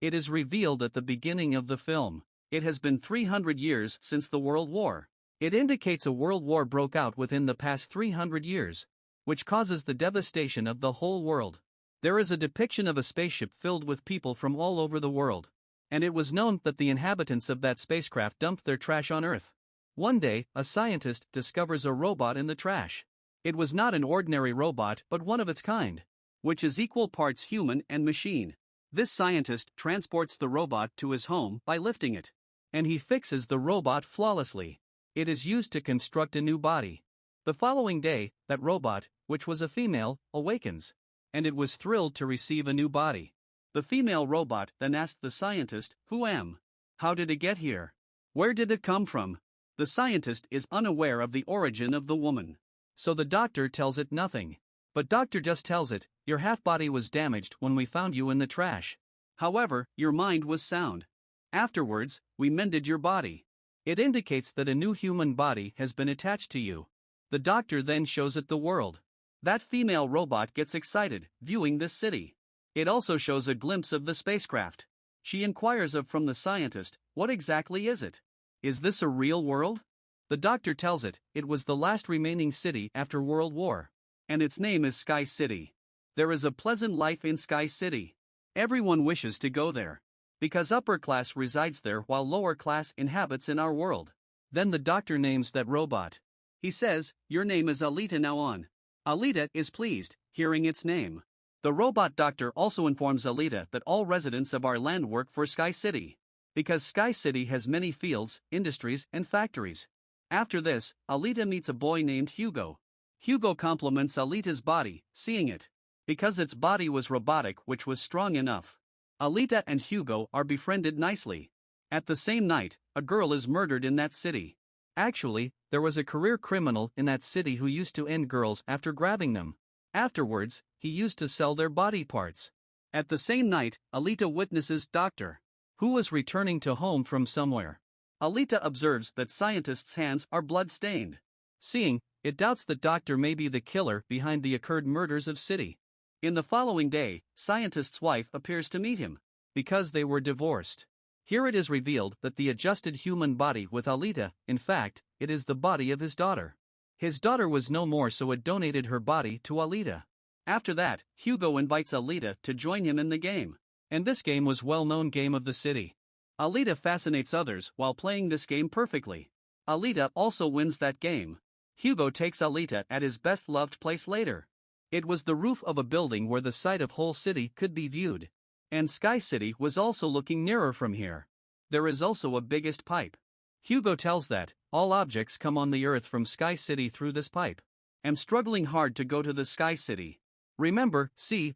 It is revealed at the beginning of the film. It has been 300 years since the World War. It indicates a world war broke out within the past 300 years, which causes the devastation of the whole world. There is a depiction of a spaceship filled with people from all over the world, and it was known that the inhabitants of that spacecraft dumped their trash on Earth. One day, a scientist discovers a robot in the trash. It was not an ordinary robot but one of its kind, which is equal parts human and machine. This scientist transports the robot to his home by lifting it, and he fixes the robot flawlessly. It is used to construct a new body. The following day, that robot, which was a female, awakens, and it was thrilled to receive a new body. The female robot then asked the scientist, "Who am? How did it get here? Where did it come from?" The scientist is unaware of the origin of the woman, so the doctor tells it nothing. But doctor just tells it, "Your half-body was damaged when we found you in the trash. However, your mind was sound. Afterwards, we mended your body." It indicates that a new human body has been attached to you. The doctor then shows it the world. That female robot gets excited, viewing this city. It also shows a glimpse of the spacecraft. She inquires from the scientist, "What exactly is it? Is this a real world?" The doctor tells it, it was the last remaining city after World War, and its name is Sky City. There is a pleasant life in Sky City. Everyone wishes to go there, because upper class resides there while lower class inhabits in our world. Then the doctor names that robot. He says, "Your name is Alita now on." Alita is pleased, hearing its name. The robot doctor also informs Alita that all residents of our land work for Sky City, because Sky City has many fields, industries, and factories. After this, Alita meets a boy named Hugo. Hugo compliments Alita's body, seeing it, because its body was robotic, which was strong enough. Alita and Hugo are befriended nicely. At the same night, a girl is murdered in that city. Actually, there was a career criminal in that city who used to end girls after grabbing them. Afterwards, he used to sell their body parts. At the same night, Alita witnesses Dr. who was returning to home from somewhere. Alita observes that scientist's hands are blood-stained. Seeing, it doubts that Doctor may be the killer behind the occurred murders of city. In the following day, scientist's wife appears to meet him, because they were divorced. Here it is revealed that the adjusted human body with Alita, in fact, it is the body of his daughter. His daughter was no more, so it donated her body to Alita. After that, Hugo invites Alita to join him in the game. And this game was well-known game of the city. Alita fascinates others while playing this game perfectly. Alita also wins that game. Hugo takes Alita at his best-loved place later. It was the roof of a building where the sight of whole city could be viewed. And Sky City was also looking nearer from here. There is also a biggest pipe. Hugo tells that, all objects come on the earth from Sky City through this pipe. Am struggling hard to go to the Sky City. Remember,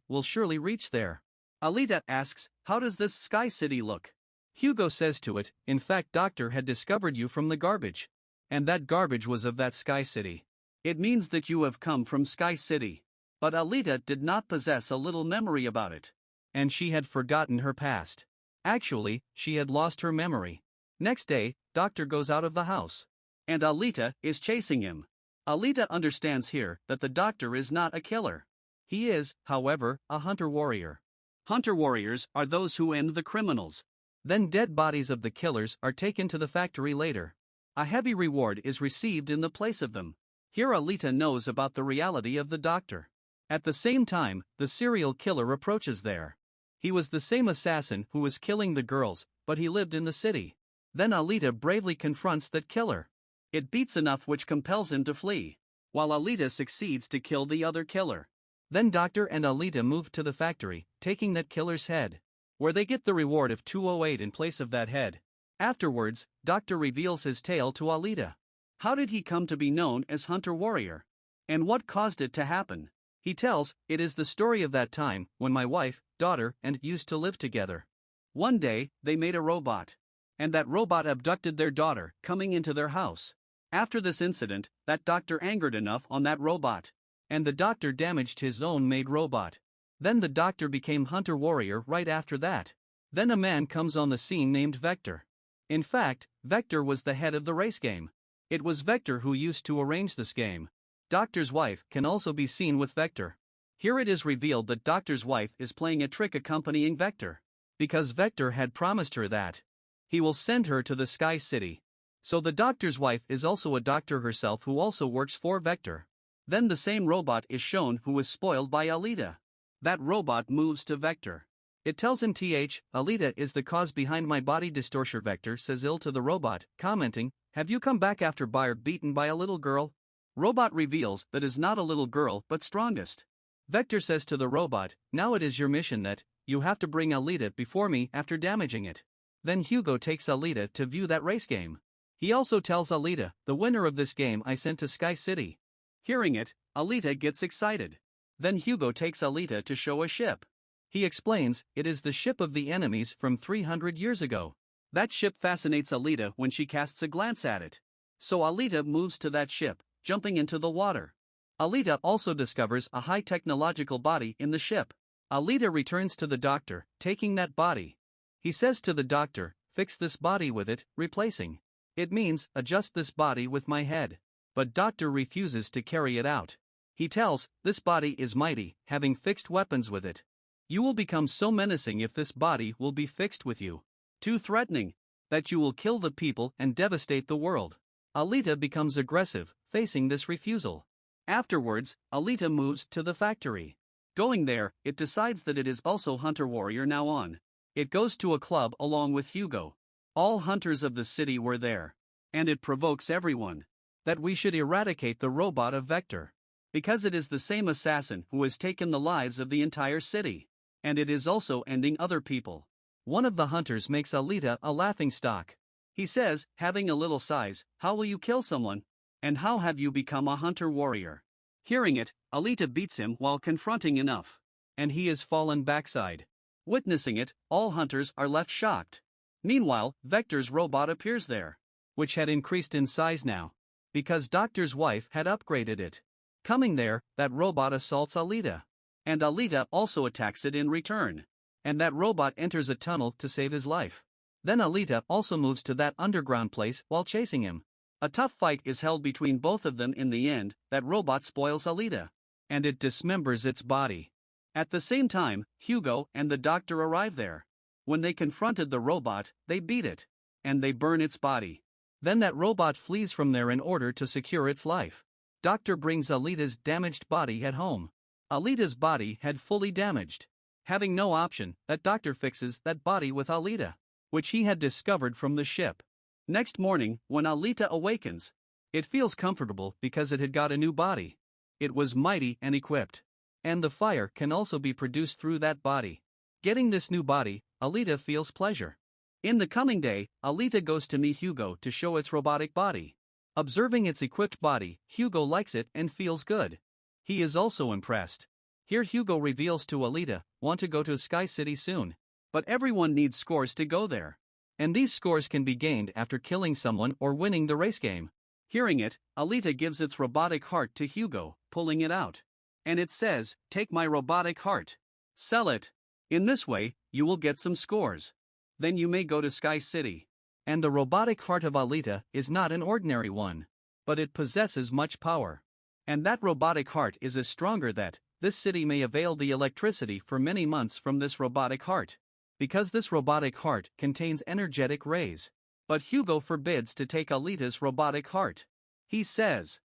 we'll surely reach there. Alita asks, how does this Sky City look? Hugo says to it, in fact Doctor had discovered you from the garbage. And that garbage was of that Sky City. It means that you have come from Sky City. But Alita did not possess a little memory about it. And she had forgotten her past. Actually, she had lost her memory. Next day, Doctor goes out of the house. And Alita is chasing him. Alita understands here that the Doctor is not a killer. He is, however, a hunter-warrior. Hunter-warriors are those who end the criminals. Then dead bodies of the killers are taken to the factory later. A heavy reward is received in the place of them. Here Alita knows about the reality of the Doctor. At the same time, the serial killer approaches there. He was the same assassin who was killing the girls, but he lived in the city. Then Alita bravely confronts that killer. It beats enough which compels him to flee, while Alita succeeds to kill the other killer. Then Doctor and Alita move to the factory, taking that killer's head, where they get the reward of 208 in place of that head. Afterwards, Doctor reveals his tale to Alita. How did he come to be known as Hunter-Warrior? And what caused it to happen? He tells, it is the story of that time when my wife, daughter, and used to live together. One day, they made a robot. And that robot abducted their daughter, coming into their house. After this incident, that doctor angered enough on that robot. And the doctor damaged his own made robot. Then the doctor became Hunter-Warrior right after that. Then a man comes on the scene named Vector. In fact, Vector was the head of the race game. It was Vector who used to arrange this game. Doctor's wife can also be seen with Vector. Here it is revealed that Doctor's wife is playing a trick accompanying Vector. because Vector had promised her that he will send her to the Sky City. So the doctor's wife is also a doctor herself who also works for Vector. Then the same robot is shown who was spoiled by Alita. That robot moves to Vector. It tells him Alita is the cause behind my body distortion. Vector says ill to the robot, commenting, have you come back after being beaten by a little girl? Robot reveals that is not a little girl but strongest. Vector says to the robot, now it is your mission that you have to bring Alita before me after damaging it. Then Hugo takes Alita to view that race game. He also tells Alita, the winner of this game I sent to Sky City. Hearing it, Alita gets excited. Then Hugo takes Alita to show a ship. He explains, it is the ship of the enemies from 300 years ago. That ship fascinates Alita when she casts a glance at it. So Alita moves to that ship, jumping into the water. Alita also discovers a high technological body in the ship. Alita returns to the doctor, taking that body. He says to the doctor, fix this body with it, replacing. It means, adjust this body with my head. But doctor refuses to carry it out. He tells, this body is mighty, having fixed weapons with it. You will become so menacing if this body will be fixed with you. Too threatening, that you will kill the people and devastate the world. Alita becomes aggressive, facing this refusal. Afterwards, Alita moves to the factory. Going there, it decides that it is also Hunter Warrior now on. It goes to a club along with Hugo. All hunters of the city were there. And it provokes everyone that we should eradicate the robot of Vector. Because it is the same assassin who has taken the lives of the entire city. And it is also ending other people. One of the hunters makes Alita a laughingstock. He says, having a little size, how will you kill someone? And how have you become a hunter warrior? Hearing it, Alita beats him while confronting enough. And he is fallen backside. Witnessing it, all hunters are left shocked. Meanwhile, Vector's robot appears there, which had increased in size now, because Doctor's wife had upgraded it. Coming there, that robot assaults Alita. And Alita also attacks it in return. And that robot enters a tunnel to save his life. Then Alita also moves to that underground place while chasing him. A tough fight is held between both of them. In the end, that robot spoils Alita. And it dismembers its body. At the same time, Hugo and the doctor arrive there. When they confronted the robot, they beat it. And they burn its body. Then that robot flees from there in order to secure its life. Doctor brings Alita's damaged body at home. Alita's body had fully damaged. Having no option, that doctor fixes that body with Alita, which he had discovered from the ship. Next morning, when Alita awakens, it feels comfortable because it had got a new body. It was mighty and equipped. And the fire can also be produced through that body. Getting this new body, Alita feels pleasure. In the coming day, Alita goes to meet Hugo to show its robotic body. Observing its equipped body, Hugo likes it and feels good. He is also impressed. Here Hugo reveals to Alita, want to go to Sky City soon. But everyone needs scores to go there. And these scores can be gained after killing someone or winning the race game. Hearing it, Alita gives its robotic heart to Hugo, pulling it out. And it says, take my robotic heart. Sell it. In this way, you will get some scores. Then you may go to Sky City. And the robotic heart of Alita is not an ordinary one. But it possesses much power. And that robotic heart is as stronger that this city may avail the electricity for many months from this robotic heart. Because this robotic heart contains energetic rays. But Hugo forbids to take Alita's robotic heart. He says,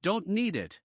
don't need it.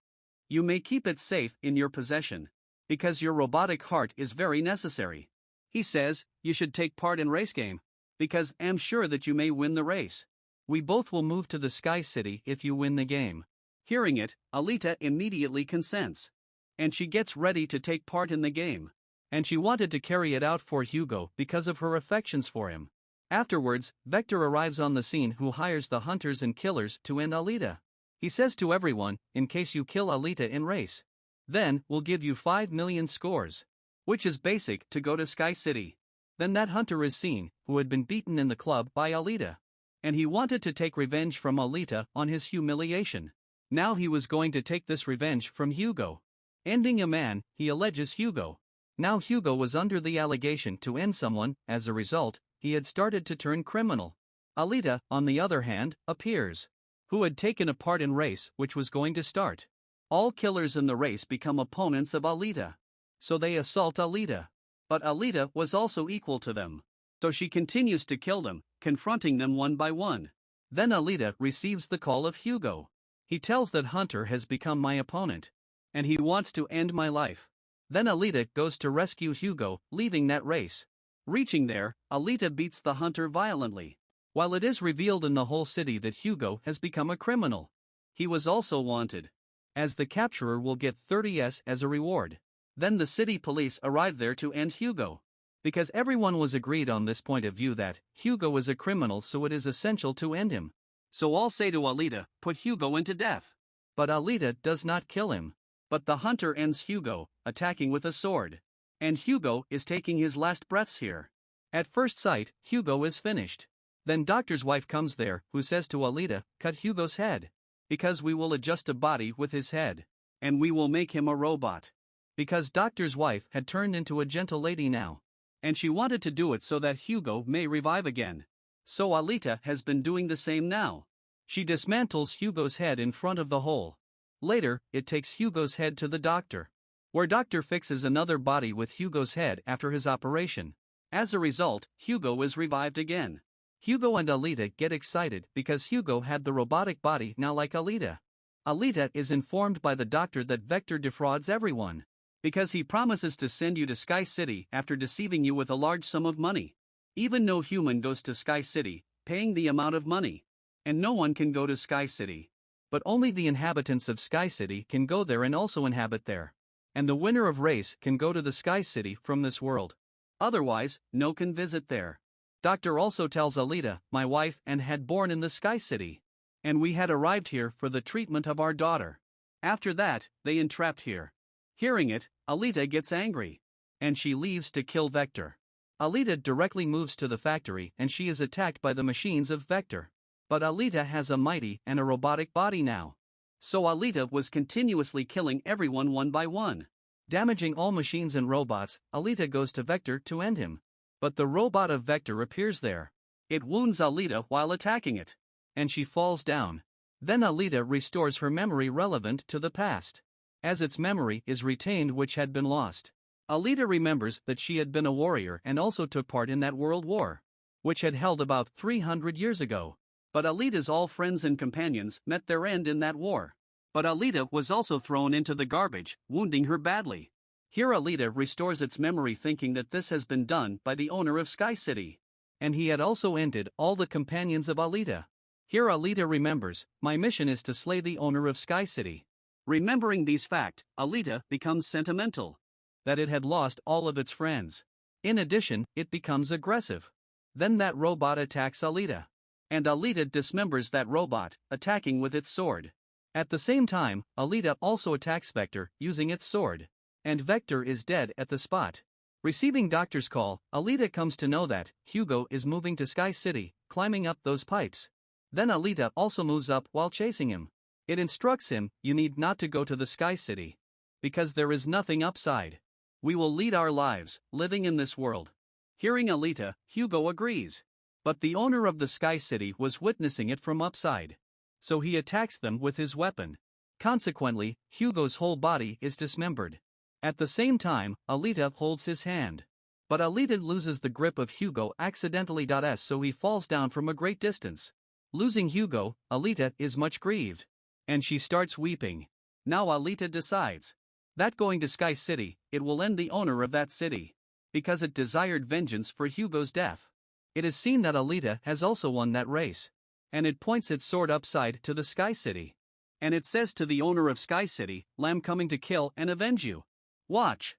You may keep it safe in your possession. Because your robotic heart is very necessary. He says, you should take part in race game. Because I'm sure that you may win the race. We both will move to the Sky City if you win the game. Hearing it, Alita immediately consents. And she gets ready to take part in the game. And she wanted to carry it out for Hugo because of her affections for him. Afterwards, Vector arrives on the scene who hires the hunters and killers to end Alita. He says to everyone, in case you kill Alita in race, then we'll give you 5 million scores. Which is basic to go to Sky City. Then that hunter is seen, who had been beaten in the club by Alita. And he wanted to take revenge from Alita on his humiliation. Now he was going to take this revenge from Hugo. Ending a man, he alleges Hugo. Now Hugo was under the allegation to end someone. As a result, he had started to turn criminal. Alita, on the other hand, appears, who had taken a part in race which was going to start. All killers in the race become opponents of Alita. So they assault Alita. But Alita was also equal to them. So she continues to kill them, confronting them one by one. Then Alita receives the call of Hugo. He tells that Hunter has become my opponent. And he wants to end my life. Then Alita goes to rescue Hugo, leaving that race. Reaching there, Alita beats the Hunter violently. While it is revealed in the whole city that Hugo has become a criminal. He was also wanted. As the capturer will get 30s as a reward. Then the city police arrive there to end Hugo. Because everyone was agreed on this point of view that Hugo is a criminal, so it is essential to end him. So all say to Alita, put Hugo into death. But Alita does not kill him. But the Hunter ends Hugo, attacking with a sword. And Hugo is taking his last breaths here. At first sight, Hugo is finished. Then Doctor's wife comes there, who says to Alita, cut Hugo's head. Because we will adjust a body with his head. And we will make him a robot. Because Doctor's wife had turned into a gentle lady now. And she wanted to do it so that Hugo may revive again. So Alita has been doing the same now. She dismantles Hugo's head in front of the hole. Later, it takes Hugo's head to the doctor. Where Doctor fixes another body with Hugo's head after his operation. As a result, Hugo is revived again. Hugo and Alita get excited because Hugo had the robotic body now like Alita. Alita is informed by the doctor that Vector defrauds everyone. Because he promises to send you to Sky City after deceiving you with a large sum of money. Even no human goes to Sky City, paying the amount of money. And no one can go to Sky City. But only the inhabitants of Sky City can go there and also inhabit there. And the winner of race can go to the Sky City from this world. Otherwise, no can visit there. Doctor also tells Alita, my wife and had born in the Sky City. And we had arrived here for the treatment of our daughter. After that, they entrapped here. Hearing it, Alita gets angry. And she leaves to kill Vector. Alita directly moves to the factory and she is attacked by the machines of Vector. But Alita has a mighty and a robotic body now. So Alita was continuously killing everyone one by one. Damaging all machines and robots, Alita goes to Vector to end him. But the robot of Vector appears there. It wounds Alita while attacking it. And she falls down. Then Alita restores her memory relevant to the past. As its memory is retained which had been lost. Alita remembers that she had been a warrior and also took part in that world war. Which had held about 300 years ago. But Alita's all friends and companions met their end in that war. But Alita was also thrown into the garbage, wounding her badly. Here Alita restores its memory thinking that this has been done by the owner of Sky City. And he had also ended all the companions of Alita. Here Alita remembers, my mission is to slay the owner of Sky City. Remembering these facts, Alita becomes sentimental. That it had lost all of its friends. In addition, it becomes aggressive. Then that robot attacks Alita. And Alita dismembers that robot, attacking with its sword. At the same time, Alita also attacks Vector, using its sword. And Vector is dead at the spot. Receiving Doctor's call, Alita comes to know that Hugo is moving to Sky City, climbing up those pipes. Then Alita also moves up while chasing him. It instructs him, you need not to go to the Sky City. Because there is nothing upside. We will lead our lives, living in this world. Hearing Alita, Hugo agrees. But the owner of the Sky City was witnessing it from upside. So he attacks them with his weapon. Consequently, Hugo's whole body is dismembered. At the same time, Alita holds his hand. But Alita loses the grip of Hugo accidentally. So he falls down from a great distance. Losing Hugo, Alita is much grieved. And she starts weeping. Now Alita decides that going to Sky City, it will end the owner of that city. Because it desired vengeance for Hugo's death. It is seen that Alita has also won that race. And it points its sword upside to the Sky City. And it says to the owner of Sky City, I'm coming to kill and avenge you. Watch.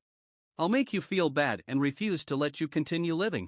I'll make you feel bad and refuse to let you continue living.